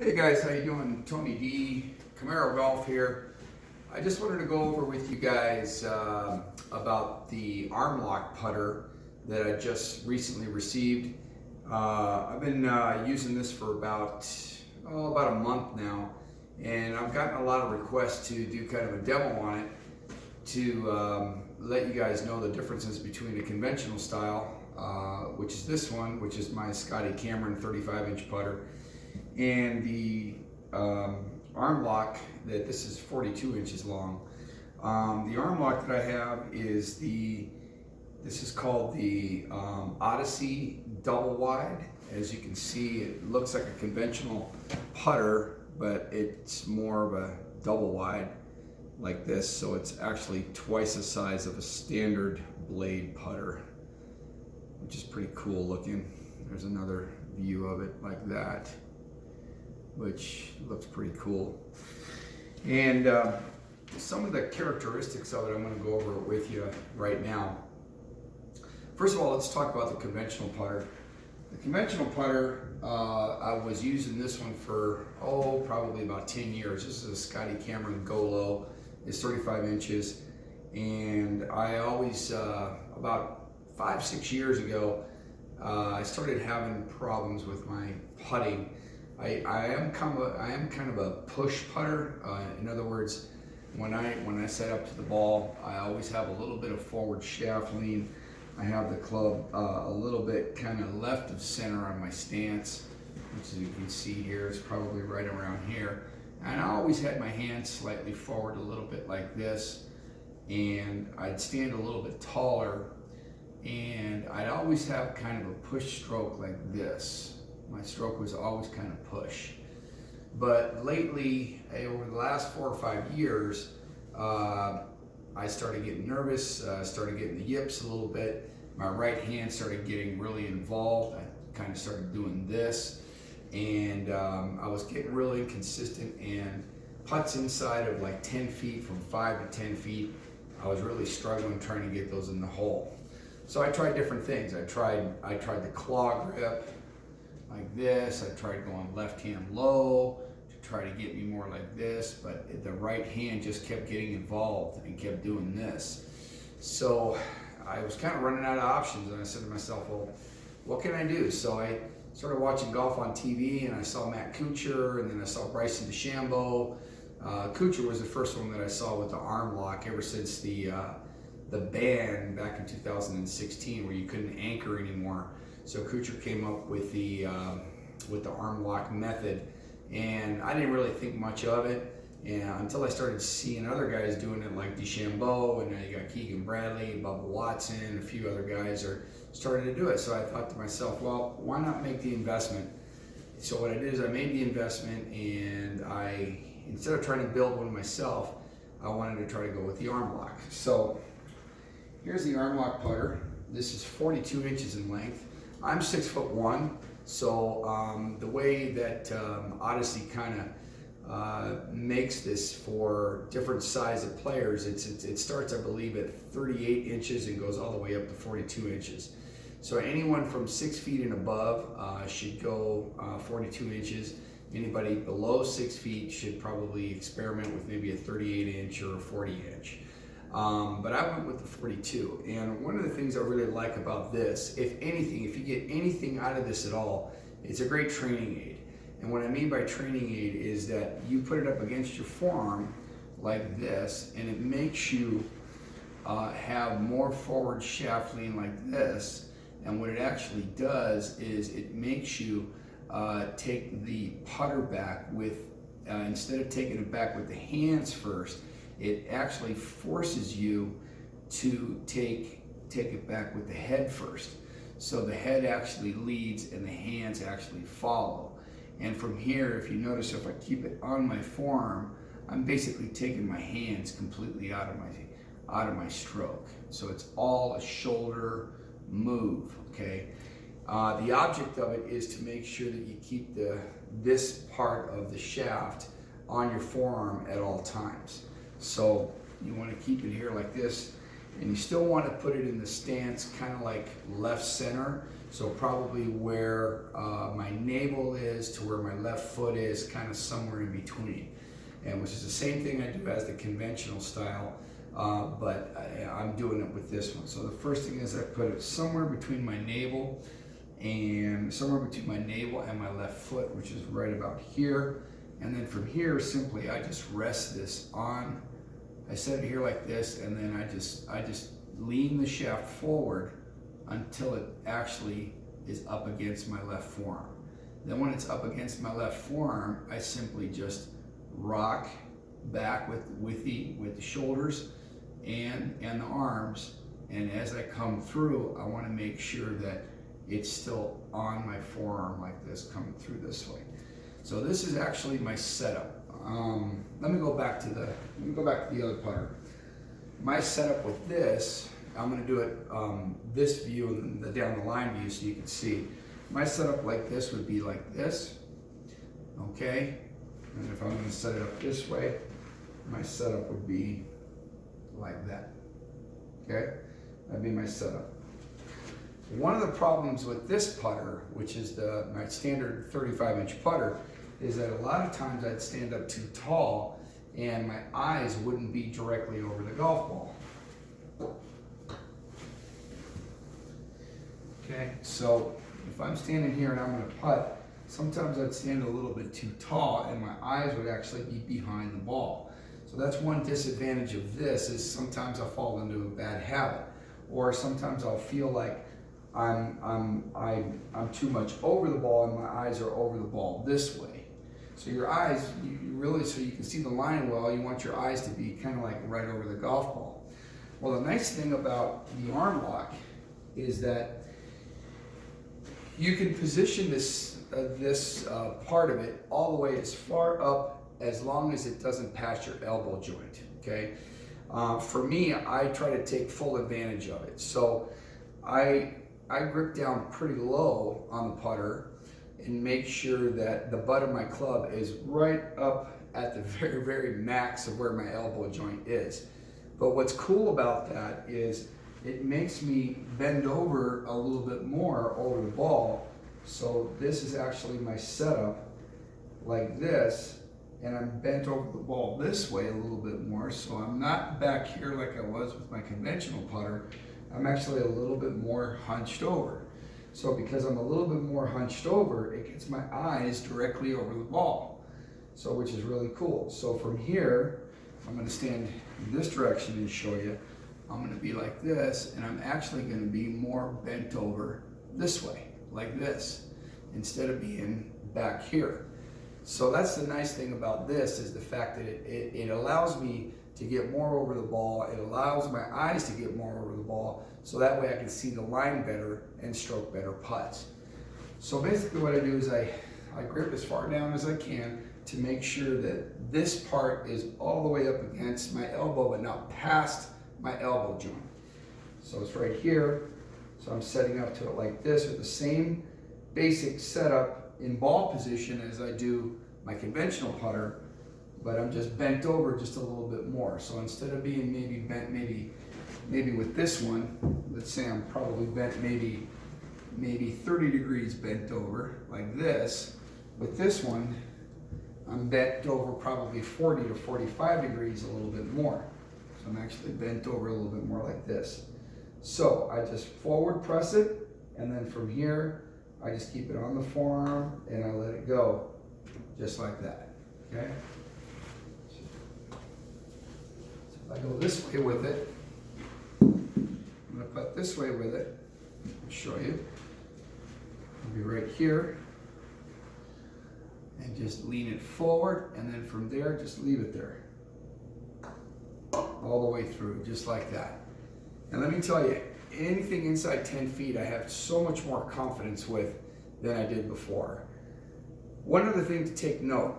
Hey guys, how you doing? Tony D, Camaro Golf here. I just wanted to go over with you guys about the arm lock putter that I just recently received. I've been using this for about a month now, and I've gotten a lot of requests to do kind of a demo on it to let you guys know the differences between a conventional style, which is this one, which is my Scotty Cameron 35-inch putter, and the arm lock that this is 42 inches long. The arm lock that I have is this is called the Odessey double wide. As you can see, it looks like a conventional putter, but it's more of a double wide like this, so it's actually twice the size of a standard blade putter, which is pretty cool looking. There's another view of it like that, which looks pretty cool. And some of the characteristics of it, I'm going to go over it with you right now. First of all, let's talk about the conventional putter. The conventional putter, I was using this one for, probably about 10 years. This is a Scotty Cameron Go Low. It's 35 inches. And I always, about 5-6 years ago, I started having problems with my putting. I am kind of a push putter. In other words, when I set up to the ball, I always have a little bit of forward shaft lean. I have the club a little bit kind of left of center on my stance, which as you can see here is probably right around here. And I always had my hands slightly forward a little bit like this, and I'd stand a little bit taller, and I'd always have kind of a push stroke like this. My stroke was always kind of push. But lately, over the last 4 or 5 years, I started getting nervous, started getting the yips a little bit. My right hand started getting really involved. I kind of started doing this, and I was getting really inconsistent, and putts inside of like 10 feet, from 5 to 10 feet, I was really struggling trying to get those in the hole. So I tried different things. I tried the claw grip like this. I tried going left hand low to try to get me more like this, but the right hand just kept getting involved and kept doing this. So I was kind of running out of options, and I said to myself, well, what can I do? So I started watching golf on TV, and I saw Matt Kuchar, and then I saw Bryson DeChambeau. Kuchar was the first one that I saw with the arm lock ever since the ban back in 2016, where you couldn't anchor anymore. So Kuchar came up with the arm lock method, and I didn't really think much of it until I started seeing other guys doing it, like DeChambeau, and now you got Keegan Bradley, Bubba Watson, a few other guys are starting to do it. So I thought to myself, well, why not make the investment? So what I did is I made the investment, and instead of trying to build one myself, I wanted to try to go with the arm lock. So here's the arm lock putter. This is 42 inches in length. I'm 6'1", so the way that Odessey kind of makes this for different size of players, it starts, I believe, at 38 inches and goes all the way up to 42 inches. So anyone from 6 feet and above should go 42 inches. Anybody below 6 feet should probably experiment with maybe a 38 inch or a 40 inch. But I went with the 42, and one of the things I really like about this, if anything, if you get anything out of this at all, it's a great training aid. And what I mean by training aid is that you put it up against your forearm like this, and it makes you have more forward shaft lean like this. And what it actually does is it makes you take the putter back with, instead of taking it back with the hands first, it actually forces you to take it back with the head first. So the head actually leads and the hands actually follow. And from here, if you notice, if I keep it on my forearm, I'm basically taking my hands completely out of my stroke. So it's all a shoulder move, okay? The object of it is to make sure that you keep this part of the shaft on your forearm at all times. So you want to keep it here like this, And you still want to put it in the stance kind of like left center. So probably where my navel is to where my left foot is, kind of somewhere in between. And which is the same thing I do as the conventional style, but I'm doing it with this one. So the first thing is I put it somewhere between my navel and my left foot, which is right about here. And then from here, simply I just rest this on. I set it here like this, and then I just lean the shaft forward until it actually is up against my left forearm. Then when it's up against my left forearm, I simply just rock back with the shoulders and the arms. And as I come through, I want to make sure that it's still on my forearm like this, coming through this way. So this is actually my setup. Let me go back to the other putter. My setup with this, I'm going to do it this view and the down the line view so you can see. My setup like this would be like this, okay? And if I'm going to set it up this way, my setup would be like that, okay? That'd be my setup. One of the problems with this putter, which is my standard 35-inch putter, is that a lot of times I'd stand up too tall and my eyes wouldn't be directly over the golf ball. Okay, so if I'm standing here and I'm going to putt, sometimes I'd stand a little bit too tall and my eyes would actually be behind the ball. So that's one disadvantage of this, is sometimes I'll fall into a bad habit, or sometimes I'll feel like I'm too much over the ball and my eyes are over the ball this way. So your eyes, you really, so you can see the line well, you want your eyes to be kind of like right over the golf ball. Well, the nice thing about the arm lock is that you can position this part of it all the way as far up as long as it doesn't pass your elbow joint, okay? For me, I try to take full advantage of it. So I grip down pretty low on the putter and make sure that the butt of my club is right up at the very, very max of where my elbow joint is. But what's cool about that is it makes me bend over a little bit more over the ball. So this is actually my setup like this, and I'm bent over the ball this way a little bit more. So I'm not back here like I was with my conventional putter. I'm actually a little bit more hunched over. So because I'm a little bit more hunched over, it gets my eyes directly over the ball. So which is really cool. So from here, I'm going to stand in this direction and show you. I'm going to be like this, and I'm actually going to be more bent over this way, like this, instead of being back here. So that's the nice thing about this, is the fact that it allows me to get more over the ball. It allows my eyes to get more over the ball, so that way I can see the line better and stroke better putts. So basically what I do is I grip as far down as I can to make sure that this part is all the way up against my elbow, but not past my elbow joint. So it's right here. So I'm setting up to it like this with the same basic setup in ball position as I do my conventional putter, but I'm just bent over just a little bit more. So instead of being maybe bent maybe with this one, let's say I'm probably bent maybe 30 degrees bent over like this. With this one, I'm bent over probably 40 to 45 degrees a little bit more. So I'm actually bent over a little bit more like this. So I just forward press it, and then from here, I just keep it on the forearm and I let it go, just like that, okay? So if I go this way with it, I'm gonna put this way with it, I'll show you. I'll be right here, and just lean it forward, and then from there, just leave it there. All the way through, just like that. And let me tell you, anything inside 10 feet, I have so much more confidence with than I did before. One other thing to take note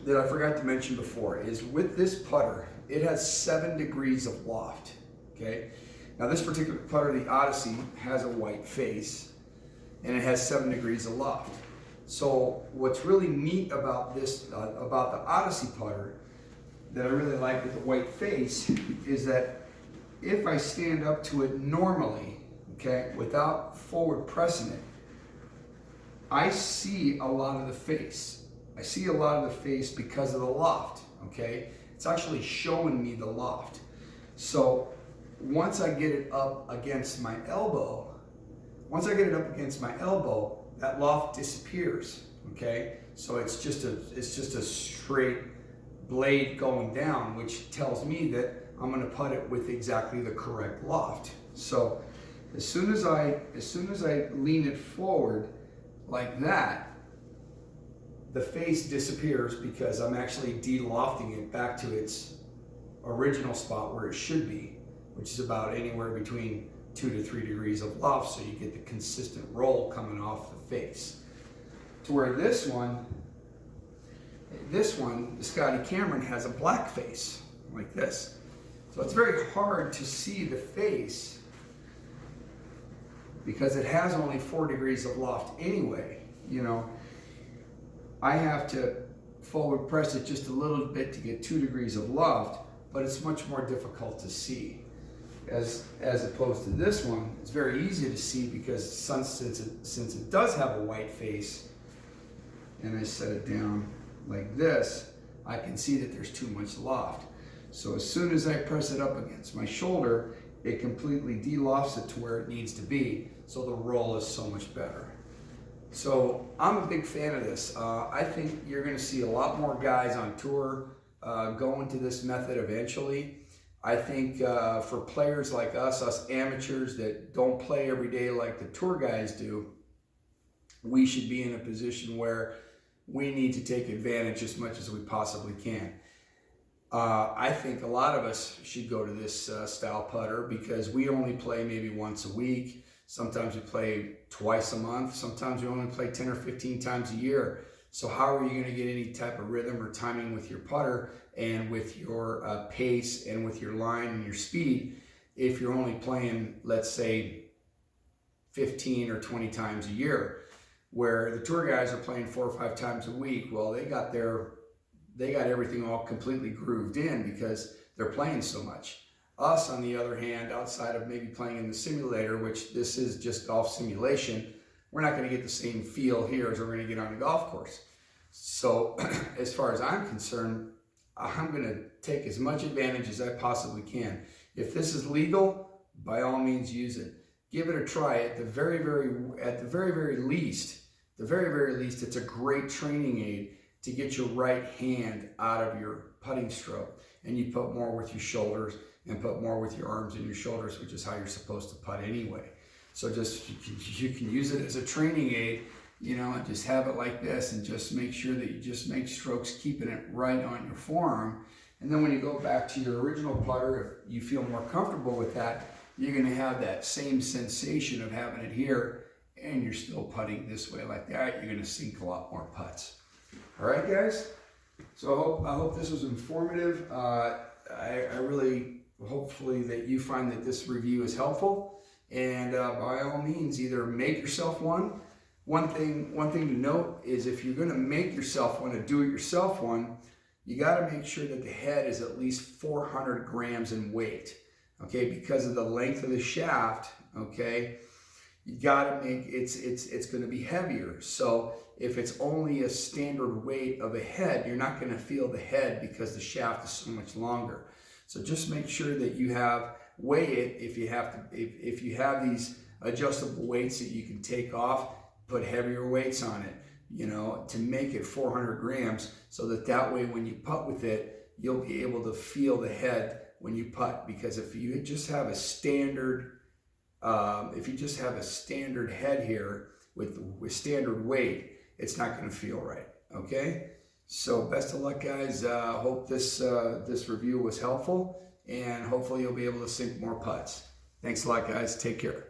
that I forgot to mention before is with this putter, it has 7 degrees of loft, okay? Now this particular putter, the Odessey, has a white face, and it has 7 degrees of loft. So what's really neat about this, about the Odessey putter, that I really like with the white face, is that if I stand up to it normally, okay, without forward pressing it, I see a lot of the face. I see a lot of the face because of the loft, okay? It's actually showing me the loft. So once I get it up against my elbow, that loft disappears, okay? So it's just a straight blade going down, which tells me that I'm gonna putt it with exactly the correct loft. So as soon as I lean it forward like that, the face disappears because I'm actually de-lofting it back to its original spot where it should be, which is about anywhere between 2 to 3 degrees of loft, so you get the consistent roll coming off the face. To where this one, the Scotty Cameron, has a black face, like this. So it's very hard to see the face because it has only 4 degrees of loft anyway. You know, I have to forward press it just a little bit to get 2 degrees of loft, but it's much more difficult to see. As opposed to this one, it's very easy to see because since it does have a white face, and I set it down like this, I can see that there's too much loft. So as soon as I press it up against my shoulder, it completely de-lofts it to where it needs to be, so the roll is so much better. So I'm a big fan of this. I think you're going to see a lot more guys on tour go into this method eventually. I think for players like us amateurs that don't play every day like the tour guys do, we should be in a position where we need to take advantage as much as we possibly can. I think a lot of us should go to this style putter because we only play maybe once a week. Sometimes we play twice a month. Sometimes we only play 10 or 15 times a year. So how are you going to get any type of rhythm or timing with your putter and with your pace and with your line and your speed if you're only playing, let's say, 15 or 20 times a year? Where the tour guys are playing 4 or 5 times a week, well, they got everything all completely grooved in because they're playing so much. Us, on the other hand, outside of maybe playing in the simulator, which this is just golf simulation, we're not going to get the same feel here as we're going to get on a golf course. So as far as I'm concerned, I'm going to take as much advantage as I possibly can. If this is legal, by all means use it. Give it a try. At the very, very least, it's a great training aid to get your right hand out of your putting stroke. And you put more with your shoulders and put more with your arms and your shoulders, which is how you're supposed to putt anyway. So just, you can use it as a training aid, you know, and just have it like this and just make sure that you just make strokes keeping it right on your forearm. And then when you go back to your original putter, if you feel more comfortable with that, you're going to have that same sensation of having it here, and you're still putting this way like that. You're going to sink a lot more putts. All right, guys? So I hope this was informative. I really, hopefully that you find that this review is helpful. And by all means, either make yourself one. One thing to note is if you're going to make yourself one, a do-it-yourself one, you got to make sure that the head is at least 400 grams in weight. Okay, because of the length of the shaft, okay, you gotta make it's going to be heavier. So if it's only a standard weight of a head, you're not going to feel the head because the shaft is so much longer. So just make sure that you weigh it. If you have these adjustable weights that you can take off, put heavier weights on it, you know, to make it 400 grams, so that way when you putt with it, you'll be able to feel the head when you putt. Because if you just have a standard head here with standard weight, it's not going to feel right. Okay, so best of luck, guys. Hope this review was helpful, and hopefully you'll be able to sink more putts. Thanks a lot, guys. Take care.